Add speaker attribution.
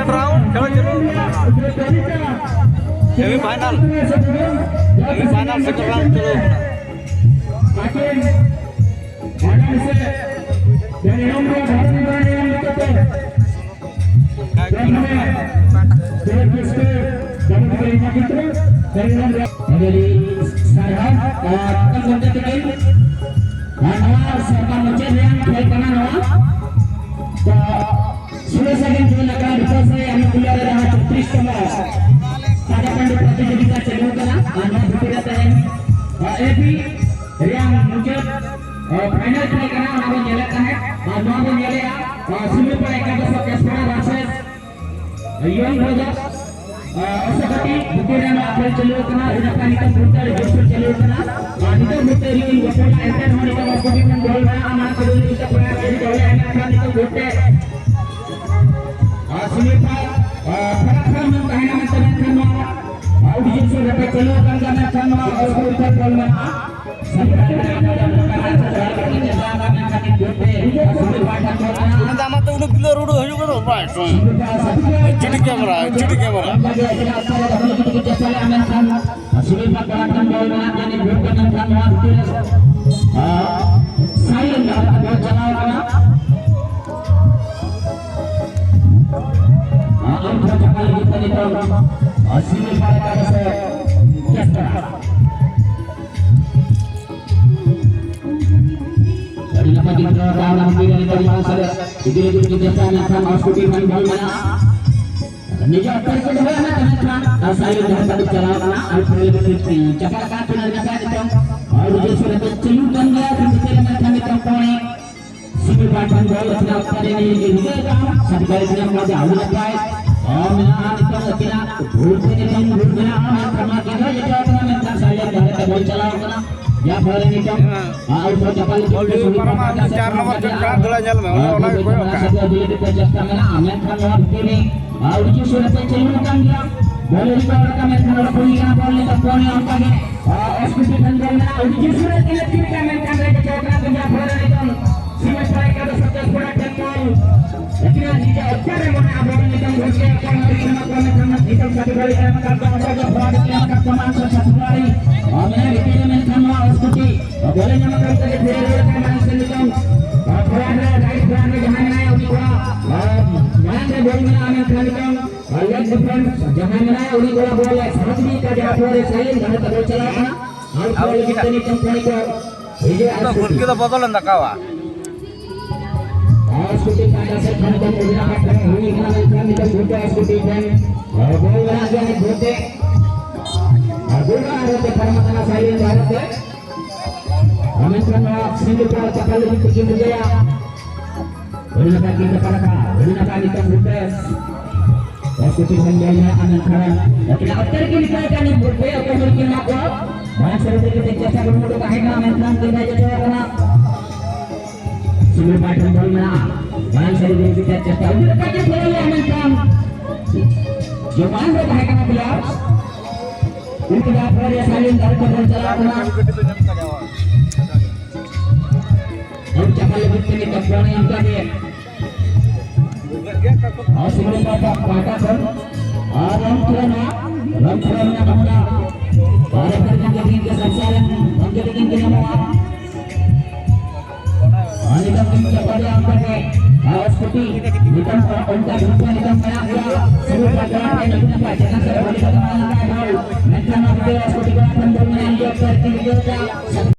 Speaker 1: second round खेलो चलो semifinal second round चलो
Speaker 2: menjadi Sarhan akan menjadi serta mencet yang dari kanan sudah second gunakan selesai yang kuliah adalah 30 kemas pada pandu प्रतियोगिता चलो करना anda berpindah tayang AP yang muncul final play करना हमें nyalakan है हमें nyalaya semi पर एकादश केसरा वर्सेस यंग ब्रदर्स असकटी बुकेराना खेल चलो करना इनका निकल भूतर जोशर चलो करना निकल भूतर ये वपोला एंटर होने का वक्त भी मन बोल रहा हमारा करोड़ की प्रयास करी तो है निकल भूतर semifinal फरक में कहना में चले करना ऑडिशन से रखे चलो करना करना और ऊपर बोल में
Speaker 1: Nama tu udah kilo rudu haju kan right HD camera ya boleh nih Cong. Auto capal itu perma 4 nomor cekak gelah nyal mah ona koyo ka. Dia dipejak kamera amen kan nomor kiri. Auto sudah pencelukan dia. Boleh dibawa kamera kalau punya boleh takone angka ni. SPP kan boleh auto sudah kiri kamera kan dia cekak dia boleh nih Cong. Sima strike ada satu bola temol. Kira jika opere mana abang ni Cong hoske akan terima kamera hitam satu kali kamera kata saja bola dia kata masuk satu kali. Amen itu boleh nama kita diberi kemarin sendiri berada dari berada jangan naik unik bola jangan boleh amin kalian lihat depan jangan naik unik bola boleh seperti tadi boleh saya jangan terlalu celaka kalau kita ini tempat kita botolan tak kawa
Speaker 2: skuti pada set pada menggunakan unik kalian kita buka skuti dan boleh aja nih bote bola ada di permainan saya berada Amin karena single para cakal lebih tinggi berjaya. Gunakan kita para gunakan ikan butes. Eksekutif menjaya anak karan. Kita otak kita kan berjaya atau memiliki makwa. Banyak sekali kita jasa bermudu kahina mentan kita jasa kena. Single pattern bolna. Banyak sekali kita jasa. Gunakan kita boleh mentan. Jangan berkahina beliau. Untuk apa dia saling dari berjalan. Ucapan lebih tinggi kepada yang tadi. Sebelum bapak katakan, orang tuanya kamera, para terjadi kesaksian, menjadi kenyaman. Anda kita pada yang tadi, harus putih, bukan untuk bukan merah. Sebelum bapak yang kita jangan saya boleh katakan, mental kita seperti apa yang dia tertinggal.